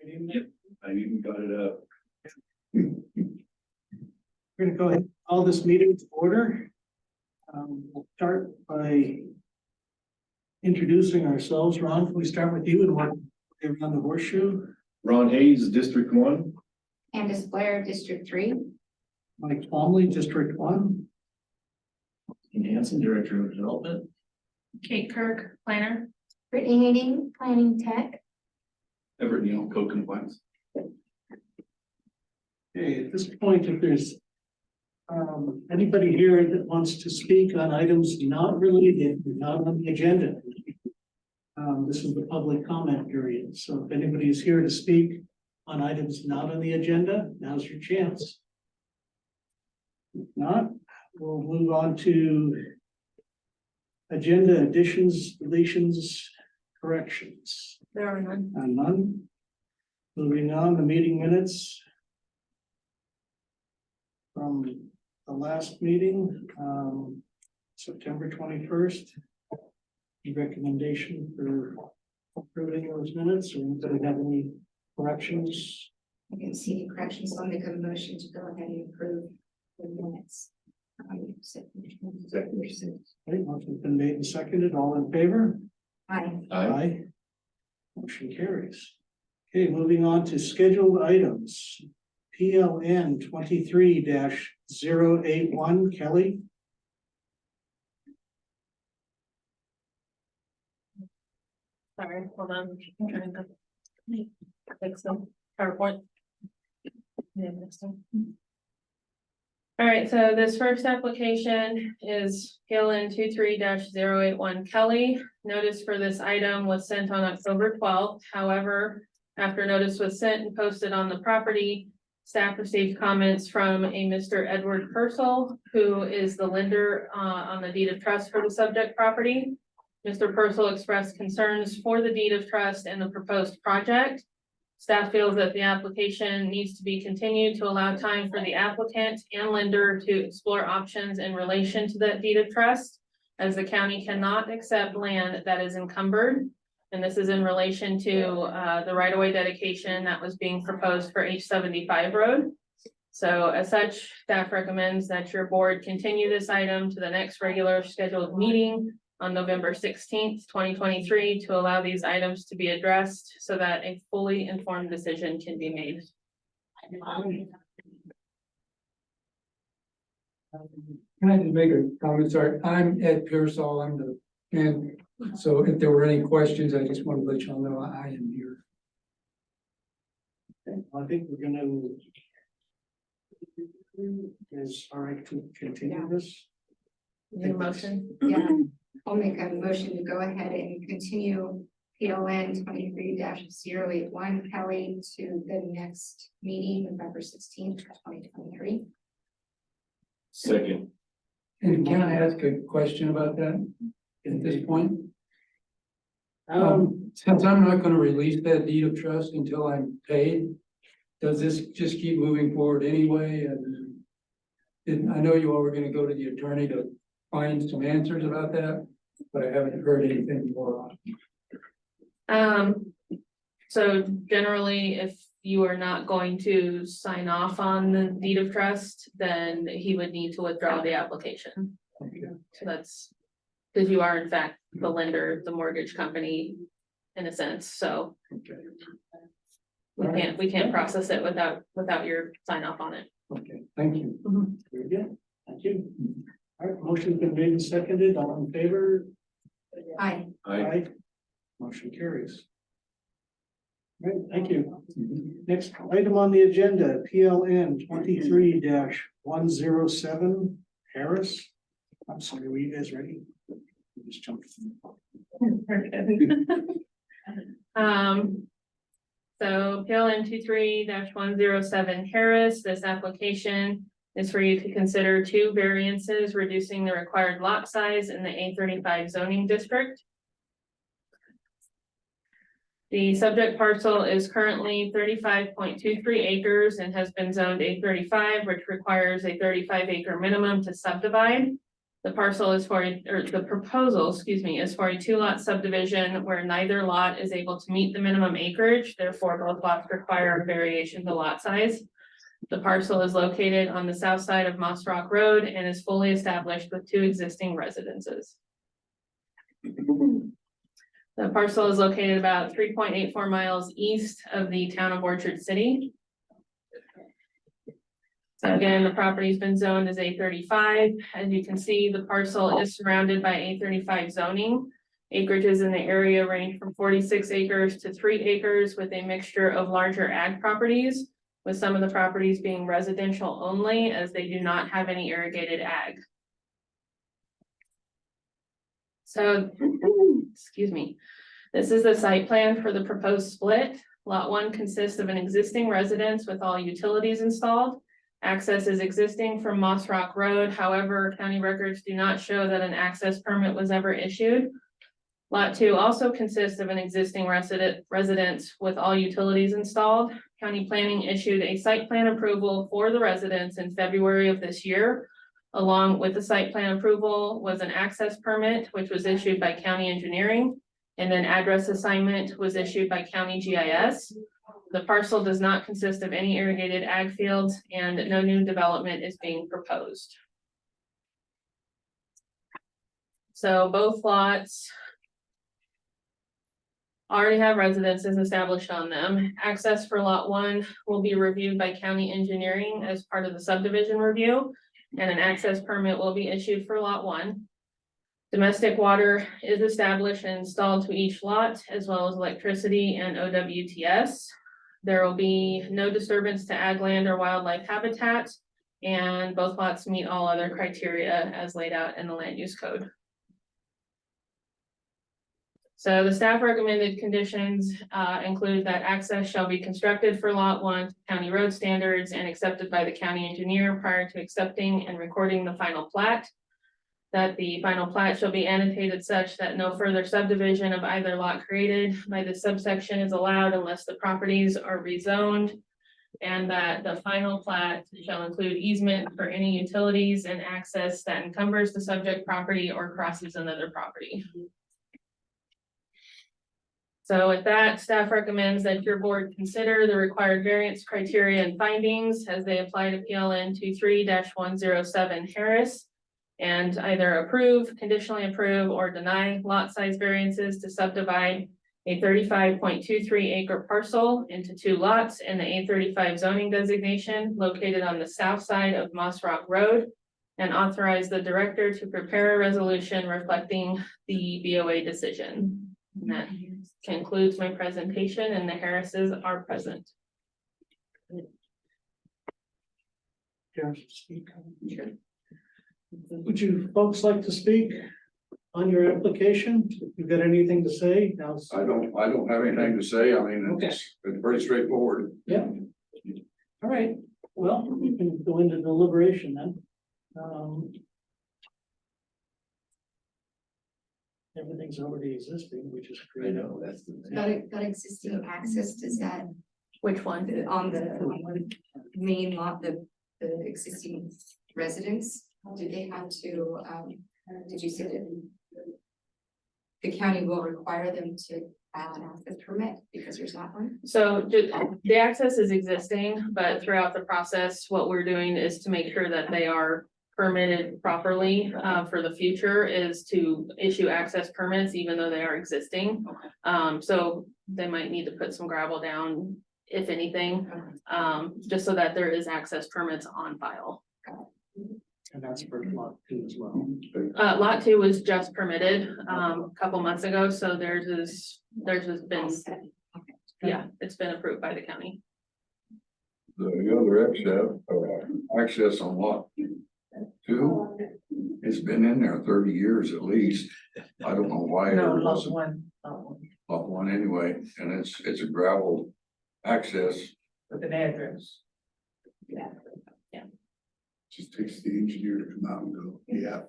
Yep, I even got it up. We're gonna go ahead and call this meeting to order. We'll start by introducing ourselves. Ron, can we start with you and work around the horseshoe? Ron Hayes, District 1. Candace Blair, District 3. Mike Plumley, District 1. Ian Hanson, Director of Development. Kate Kirk, Planner. Brittany Hayden, Planning Tech. Everett Neal, Code Compliance. Okay, at this point, if there's anybody here that wants to speak on items not related, not on the agenda. This is the public comment period, so if anybody is here to speak on items not on the agenda, now's your chance. If not, we'll move on to agenda additions, deletions, corrections. There are none. None. Moving on, the meeting minutes from the last meeting, September 21st. Recommendation for approving those minutes, or anybody have any corrections? I can see the corrections, so I'll make a motion to go ahead and approve the minutes. Okay, motion's been made and seconded, all in favor? Aye. Motion carries. Okay, moving on to scheduled items. PLN 23-081, Kelly. Sorry, hold on. I'm trying to fix them. PowerPoint. Yeah, next time. All right, so this first application is PLN 23-081 Kelly. Notice for this item was sent on October 12th. However, after notice was sent and posted on the property, staff received comments from a Mr. Edward Purcell, who is the lender on the deed of trust for the subject property. Mr. Purcell expressed concerns for the deed of trust and the proposed project. Staff feels that the application needs to be continued to allow time for the applicant and lender to explore options in relation to that deed of trust, as the county cannot accept land that is encumbered. And this is in relation to the right-of-way dedication that was being proposed for H75 road. So as such, staff recommends that your board continue this item to the next regular scheduled meeting on November 16th, 2023, to allow these items to be addressed so that a fully informed decision can be made. Can I just make a comment? Sorry, I'm Ed Pearsall. I'm the, and so if there were any questions, I just want to let you all know I am here. Okay, I think we're gonna. Is all right to continue this? Need a motion? Yeah, I'll make a motion to go ahead and continue PLN 23-081 Kelly to the next meeting, November 16th, 2023. Second. And can I ask a question about that at this point? Since I'm not going to release that deed of trust until I'm paid, does this just keep moving forward anyway? And I know you all were going to go to the attorney to find some answers about that, but I haven't heard anything more on it. So generally, if you are not going to sign off on the deed of trust, then he would need to withdraw the application. Okay. So that's because you are in fact the lender, the mortgage company, in a sense, so Okay. we can't process it without your sign off on it. Okay. Thank you. Very good, thank you. All right, motion's been made and seconded, all in favor? Aye. Aye. Motion carries. All right, thank you. Next item on the agenda, PLN 23-107 Harris. I'm sorry, were you guys ready? You just jumped. So PLN 23-107 Harris, this application is for you to consider two variances, reducing the required lot size in the A35 zoning district. The subject parcel is currently 35.23 acres and has been zoned A35, which requires a 35 acre minimum to subdivide. The parcel is for, or the proposal, excuse me, is for a 2-lot subdivision where neither lot is able to meet the minimum acreage, therefore both lots require a variation to lot size. The parcel is located on the south side of Moss Rock Road and is fully established with 2 existing residences. The parcel is located about 3.84 miles east of the town of Orchard City. So again, the property's been zoned as A35. As you can see, the parcel is surrounded by A35 zoning. Acreages in the area range from 46 acres to 3 acres with a mixture of larger ag properties, with some of the properties being residential only as they do not have any irrigated ag. So, excuse me, this is the site plan for the proposed split. Lot 1 consists of an existing residence with all utilities installed. Access is existing from Moss Rock Road. However, county records do not show that an access permit was ever issued. Lot 2 also consists of an existing residence with all utilities installed. County planning issued a site plan approval for the residence in February of this year. Along with the site plan approval was an access permit, which was issued by county engineering, and an address assignment was issued by county GIS. The parcel does not consist of any irrigated ag fields and no new development is being proposed. So both lots already have residences established on them. Access for lot 1 will be reviewed by county engineering as part of the subdivision review, and an access permit will be issued for lot 1. Domestic water is established and installed to each lot, as well as electricity and OWTS. There will be no disturbance to ag land or wildlife habitat, and both lots meet all other criteria as laid out in the land use code. So the staff recommended conditions include that access shall be constructed for lot 1 to county road standards and accepted by the county engineer prior to accepting and recording the final plat. That the final plat shall be annotated such that no further subdivision of either lot created by the subsection is allowed unless the properties are rezoned. And that the final plat shall include easement for any utilities and access that encumbers the subject property or crosses another property. So with that, staff recommends that your board consider the required variance criteria and findings as they apply to PLN 23-107 Harris. And either approve, conditionally approve, or deny lot size variances to subdivide a 35.23 acre parcel into 2 lots in the A35 zoning designation located on the south side of Moss Rock Road, and authorize the director to prepare a resolution reflecting the BOA decision. And that concludes my presentation, and the Harrises are present. Sure. Would you folks like to speak on your application? If you've got anything to say, now. I don't have anything to say. I mean, it's pretty straightforward. Yeah. All right, well, we can go into deliberation then. Everything's already existing, which is great. That's the. That existing access, does that, Which one? on the main lot, the existing residents, do they have to, did you say that the county will require them to file an access permit because there's not one? So the access is existing, but throughout the process, what we're doing is to make sure that they are permitted properly for the future is to issue access permits, even though they are existing. So they might need to put some gravel down, if anything, just so that there is access permits on file. And that's for lot 2 as well. Lot 2 was just permitted a couple months ago, so theirs has been, yeah, it's been approved by the county. The other access on lot 2, it's been in there 30 years at least. I don't know why. No, it lot wasn't. 1, Lot 1 anyway, and it's a gravel access. with an address. Just takes the engineer to come out and go, yeah.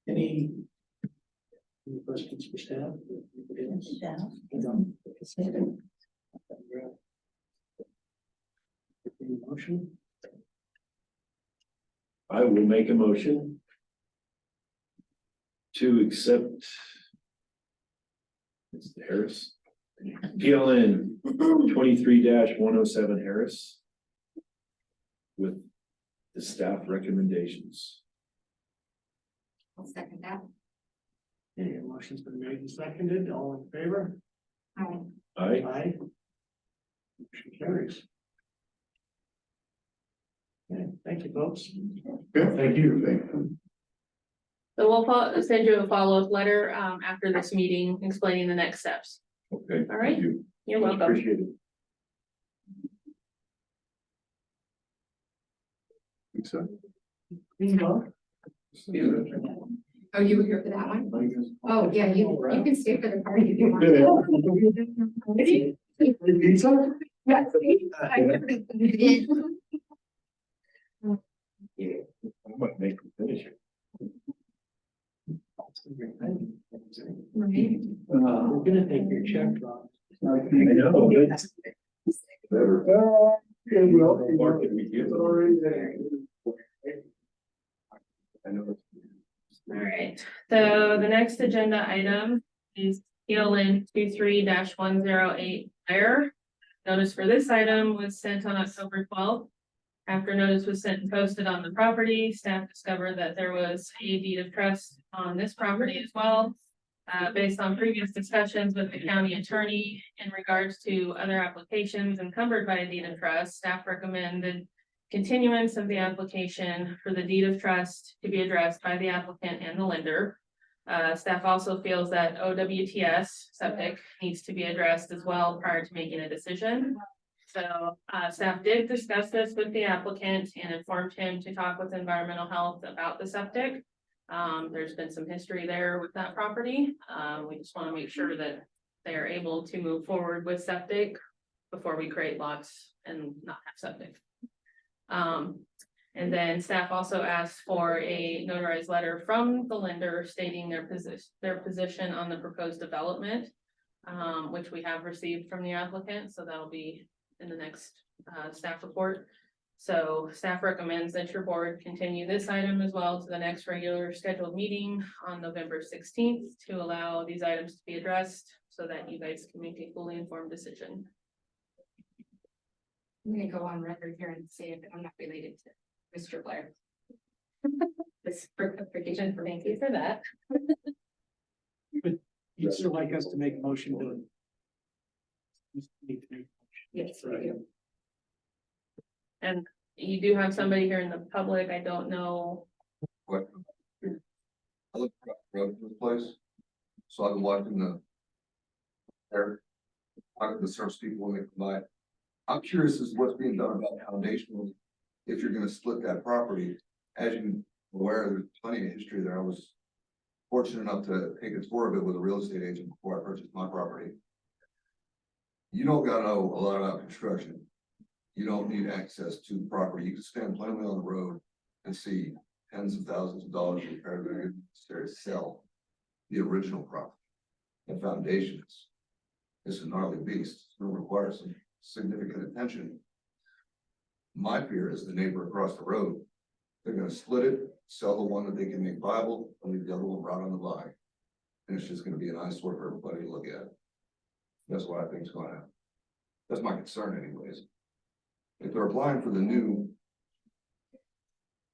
Any questions for staff? Any motion? I will make a motion to accept it's the Harris, PLN 23-107 Harris with the staff recommendations. I'll second that. Okay, a motion's been made and seconded, all in favor? Aye. Aye. Aye. Motion carries. Okay, thank you, folks. Good, thank you, thank you. So we'll send you a follow-up letter, after this meeting explaining the next steps. Okay. All right. thank you. You're welcome. Appreciate it. Think so. Oh, you were here for that one? Oh, yeah, you can stay for the party if you want. Pizza? Yes. I might make them finish it. Right. We're gonna take your check, Ron. I know, that's Better. Mark, if we get I know. All right, so the next agenda item is PLN 23-108 Blair. Notice for this item was sent on October 12th. After notice was sent and posted on the property, staff discovered that there was a deed of trust on this property as well. Based on previous discussions with the county attorney in regards to other applications encumbered by a deed of trust, staff recommended continuance of the application for the deed of trust to be addressed by the applicant and the lender. Staff also feels that OWTS septic needs to be addressed as well prior to making a decision. So, staff did discuss this with the applicant and informed him to talk with environmental health about the septic. There's been some history there with that property. We just want to make sure that they are able to move forward with septic before we create lots and not have septic. And then staff also asked for a notarized letter from the lender stating their position on the proposed development, which we have received from the applicant, so that'll be in the next staff report. So staff recommends that your board continue this item as well to the next regular scheduled meeting on November 16th to allow these items to be addressed so that you guys can make a fully informed decision. I'm gonna go on record here and say that I'm not related to Mr. Blair. This for clarification for Thank me. you for that. You'd still like us to make a motion to. Yes, I do. And you do have somebody here in the public, I don't know. What? I look across the road from this place, so I've been watching the. There. Talking to the service people when they come by. I'm curious as to what's being done about foundational. If you're gonna split that property, as you're aware, there's plenty of history there. I was. Fortunate enough to take a tour of it with a real estate agent before I purchased my property. You don't gotta know a lot about construction. You don't need access to the property. You can stand plainly on the road and see tens of thousands of dollars repaired that are necessary to sell the original property and foundations. It's a gnarly beast. It's gonna require some significant attention. My fear is the neighbor across the road. They're gonna split it, sell the one that they can make viable, and leave the other one rot on the vine. And it's just gonna be an eyesore for everybody to look at. That's what I think is gonna happen. That's my concern anyways. If they're applying for the new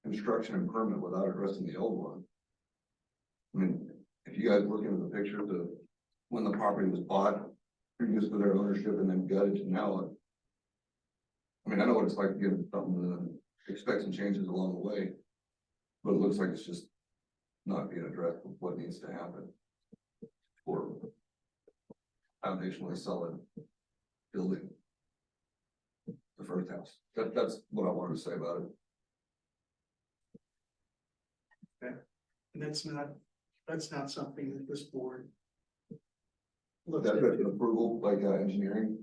construction and permit without addressing the old one. I mean, if you guys look into the pictures of when the property was bought, previous to their ownership and then gutted to now. I mean, I know what it's like to get into something and then expect some changes along the way. But it looks like it's just not being addressed with what needs to happen. For foundationally solid building. The first house. That's what I wanted to say about it. And that's not something that this board. Looks That's at. an approval, like engineering.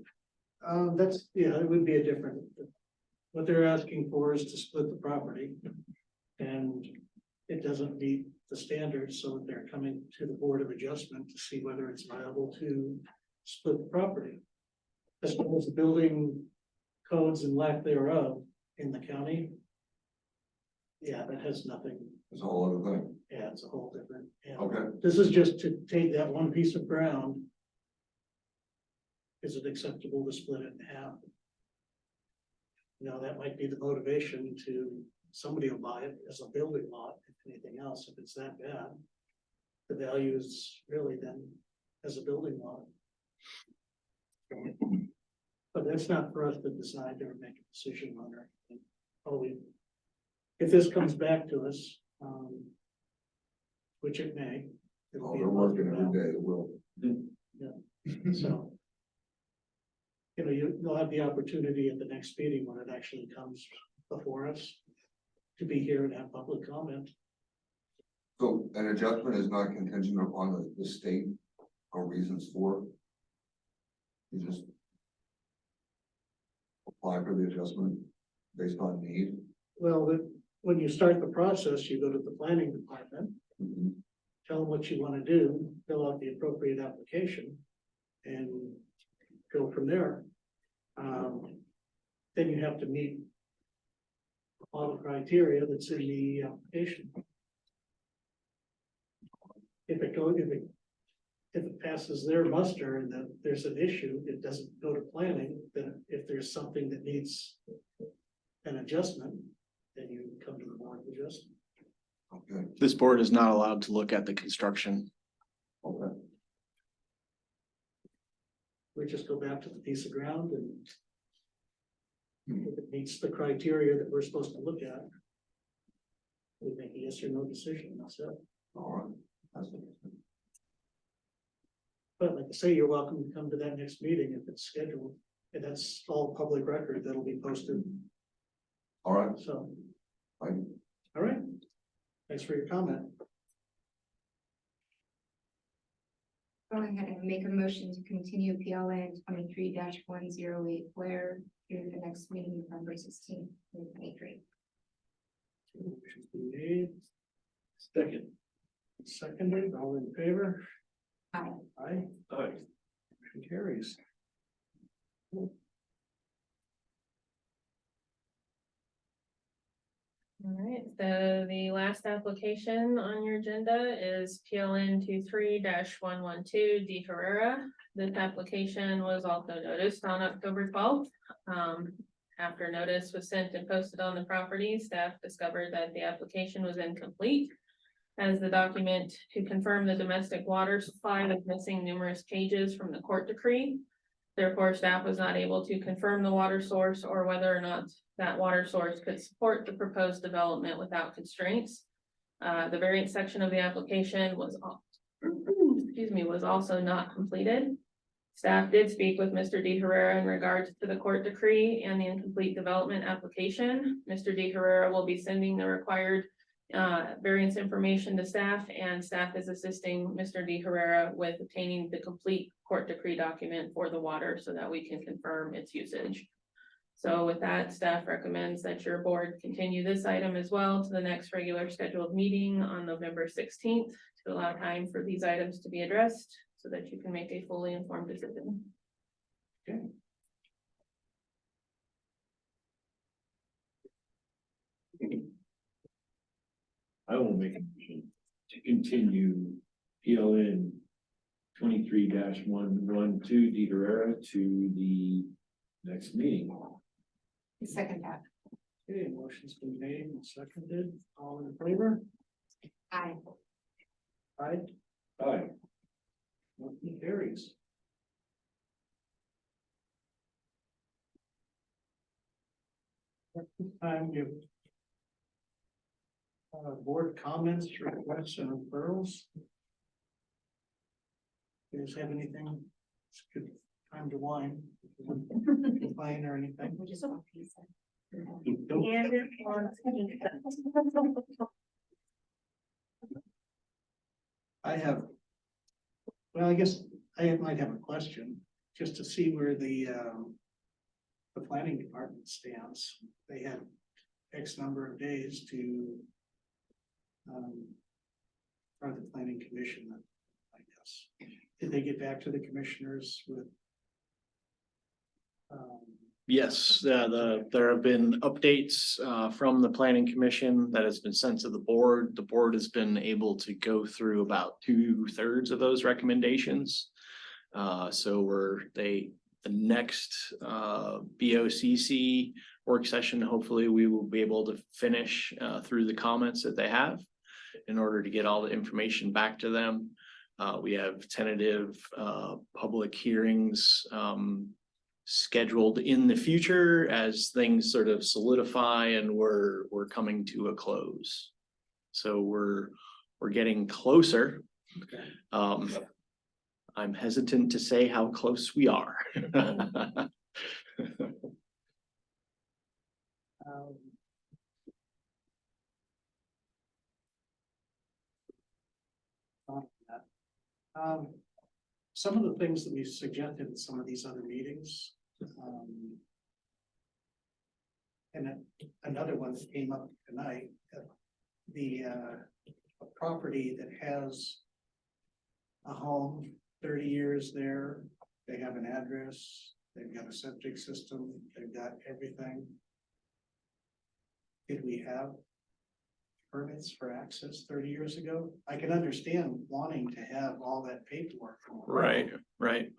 That's, yeah, it would be a different, what they're asking for is to split the property. And it doesn't meet the standards, so they're coming to the Board of Adjustment to see whether it's viable to split the property. As well as the building codes and lack thereof in the county. Yeah, that has nothing, It's a whole other thing. yeah, it's a whole different, yeah. Okay, This is just to take that one piece of ground. Is it acceptable to split it in half? You know, that might be the motivation to, somebody will buy it as a building lot, if anything else, if it's that bad. The value is really then as a building lot. But that's not for us to decide or make a decision on or anything. If this comes back to us, which it may. it'll oh, be a they're month working from now. every day, it will. So. You know, you'll have the opportunity at the next meeting when it actually comes before us. To be here and have public comment. So an adjustment is not contingent upon the state or reasons for it? You just apply for the adjustment based on need? Well, when you start the process, you go to the planning department, Mhm. tell them what you want to do, fill out the appropriate application. And go from there. Then you have to meet. All the criteria that's in the application. If it passes their muster and then there's an issue, it doesn't go to planning, then if there's something that needs. An adjustment, then you come to the board of adjustment. Okay, This board is not allowed to look at the construction. okay. We just go back to the piece of ground and. If it meets the criteria that we're supposed to look at. We make a yes or no decision, that's it. All right. That's interesting. But like I say, you're welcome to come to that next meeting if it's scheduled, and that's all public record that'll be posted, All right, so. fine. All right, thanks for your comment. Go ahead and make a motion to continue PLN 23-108 Blair through the next meeting, November 16th, 2023. Motion's been made, Second. seconded, all in favor? Aye. Aye, Aye. motion carries. All right, so the last application on your agenda is PLN 23-112 D Herrera. This application was also noticed on October 12th. After notice was sent and posted on the property, staff discovered that the application was incomplete. As the document to confirm the domestic water supply was missing numerous pages from the court decree. Therefore, staff was not able to confirm the water source or whether or not that water source could support the proposed development without constraints. The variance section of the application was, was also not completed. Staff did speak with Mr. De Herrera in regards to the court decree and the incomplete development application. Mr. De Herrera will be sending the required variance information to staff, and staff is assisting Mr. De Herrera with obtaining the complete court decree document for the water so that we can confirm its usage. So with that, staff recommends that your board continue this item as well to the next regular scheduled meeting on November 16th to allow time for these items to be addressed so that you can make a fully informed decision. I will make a motion to continue PLN 23-112 D Herrera to the next meeting. Second that. Okay, motion's been made and seconded, all in favor? Aye. Aye, Aye. motion carries. At this time, we have board comments, requests, and referrals. You guys have anything? It's a good time to whine. Complain or anything? We just want pizza. I have. Well, I guess I might have a question, just to see where the planning department stands. They had X number of days to. Or the planning commission, I guess. Did they get back to the commissioners with? Yes, there have been updates from the planning commission that has been sent to the board. The board has been able to go through about 2/3 of those recommendations. So the next BOCC work session, hopefully we will be able to finish through the comments that they have in order to get all the information back to them. We have tentative public hearings scheduled in the future as things sort of solidify and we're coming to a close. So we're getting closer. Okay. I'm hesitant to say how close we are. Some of the things that we suggested in some of these other meetings. And another one that came up tonight, a property that has a home, 30 years there, they have an address, they've got a septic system, they've got everything. Did we have permits for access 30 years ago? I can understand wanting to have all that paperwork. Right.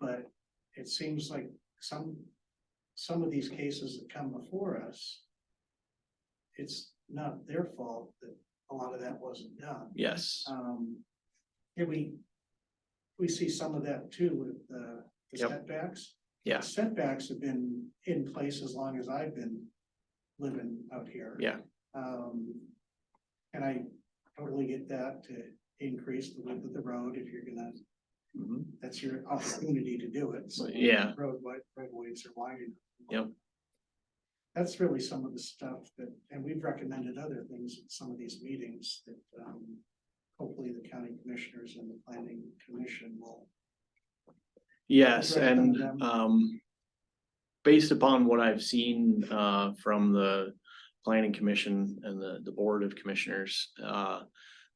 But it seems like some of these cases that come before us, it's not their fault that a lot of that wasn't done. Yes. And we see some of that too with the Yep. setbacks. Yeah. Setbacks have been in place as long as I've been living out here. Yeah. And I totally get that, to increase the width of the road if you're gonna, Mhm. that's your opportunity to do it. So Yeah. roadways are wide. Yep. That's really some of the stuff that, and we've recommended other things in some of these meetings that, hopefully the county commissioners and the planning commission will. Yes, Address some of and them. based upon what I've seen from the planning commission and the board of commissioners,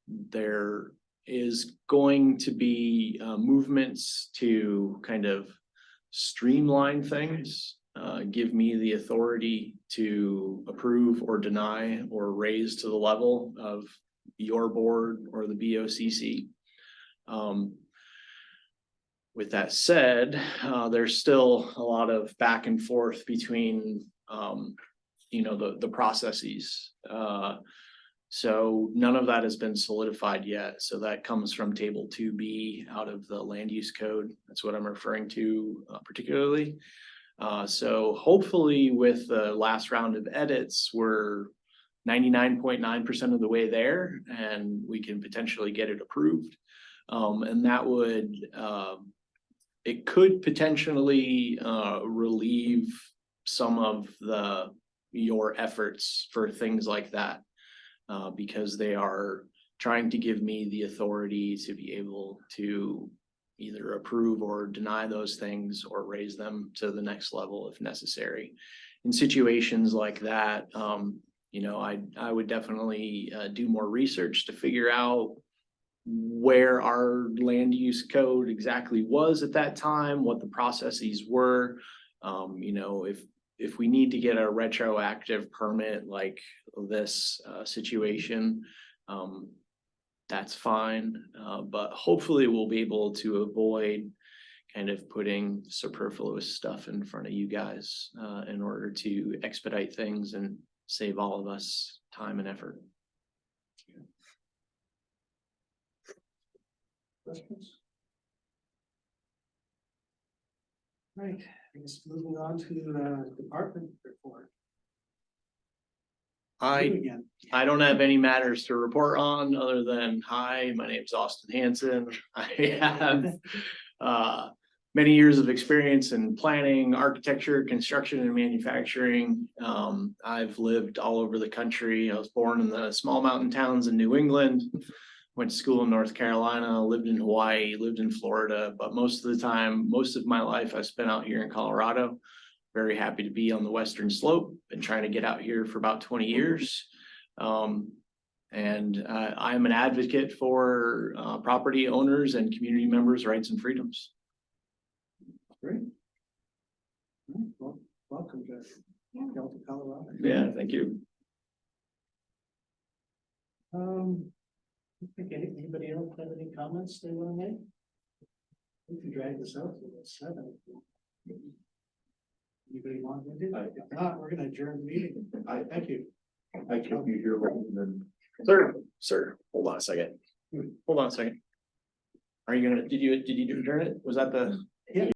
there is going to be movements to kind of streamline things, give me the authority to approve or deny or raise to the level of your board or the BOCC. With that said, there's still a lot of back and forth between, the processes. So none of that has been solidified yet. So that comes from table 2B out of the land use code. That's what I'm referring to particularly. So hopefully with the last round of edits, we're 99.9% of the way there and we can potentially get it approved. And that would, it could potentially relieve some of your efforts for things like that. Because they are trying to give me the authority to be able to either approve or deny those things or raise them to the next level if necessary. In situations like that, I would definitely do more research to figure out where our land use code exactly was at that time, what the processes were. If we need to get a retroactive permit like this situation, that's fine. But hopefully we'll be able to avoid kind of putting superfluous stuff in front of you guys in order to expedite things and save all of us time and effort. Questions? Right, I guess moving on to the department report. You again. I don't have any matters to report on other than, hi, my name's Austin Hanson. I have many years of experience in planning, architecture, construction, and manufacturing. I've lived all over the country. I was born in the small mountain towns in New England, went to school in North Carolina, lived in Hawaii, lived in Florida, but most of the time, most of my life I spent out here in Colorado. Very happy to be on the Western Slope. Been trying to get out here for about 20 years. I'm an advocate for property owners and community members' rights and freedoms. Great. Well, welcome to Delta, Colorado. Yeah, thank you. I think anybody else have any comments they want to make? We can drag this out to the 7. Anybody want to do that? If not, we're gonna adjourn the meeting. Thank you. I kept you here longer than. Sir, hold on a second. Hold on a second. Are you gonna, did you adjourn it? Was that the?